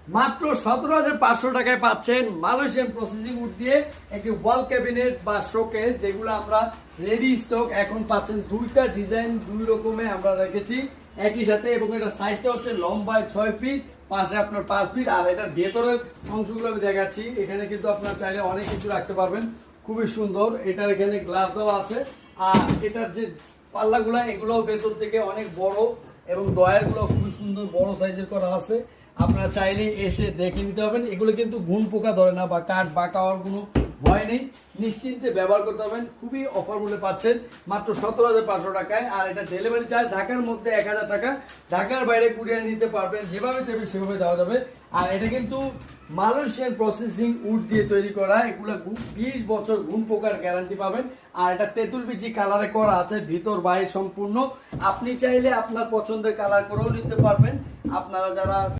মাত্র 17,500 টাকায় পাচ্ছেন মালয়েশিয়ান প্রসেসিং উড দিয়ে একটি ওয়াল ক্যাবিনেট বা শোকেস, যেগুলো আমরা রেডি স্টক এখন পাচ্ছেন। দুইটা ডিজাইন দুই রকমে আমরা রেখেছি একই সাথে, এবং এটা সাইজটা হচ্ছে লম্বায় 6 ফিট, পাশে আপনার 5 ফিট। আর এটার ভেতরের অংশগুলো আমি দেখাচ্ছি, এখানে কিন্তু আপনার চাইলে অনেক কিছু রাখতে পারবেন, খুবই সুন্দর। এটার এখানে গ্লাস দেওয়া আছে, আর এটার যে পাল্লাগুলা এগুলো ভেতর থেকে অনেক বড়, এবং ডয়ারগুলো খুবই সুন্দর বড় সাইজের করা আছে। আপনারা চাইলে এসে দেখে নিতে পারবেন। এগুলো কিন্তু ঘুণ পোকা ধরে না বা কাঠ বাঁকা হওয়ার কোনো ভয় নেই, নিশ্চিন্তে ব্যবহার করতে পারবেন। খুবই অফার মূল্যে পাচ্ছেন মাত্র 17,500 টাকায়। আর এটা ডেলিভারি চার্জ ঢাকার মধ্যে 1,000 টাকা, ঢাকার বাইরে কুরিয়ার নিতে পারবেন, যেভাবে চাইবেন সেভাবে দেওয়া যাবে। আর এটা কিন্তু মালয়েশিয়ান প্রসেসিং উড দিয়ে তৈরি করা, এগুলো 20 বছর ঘুণ পোকার গ্যারান্টি পাবেন। আর এটা তেঁতুল বিচি কালারে করা আছে, ভিতর বাইরে সম্পূর্ণ। আপনি চাইলে আপনার পছন্দের কালার করেও নিতে পারবেন। আপনারা যারা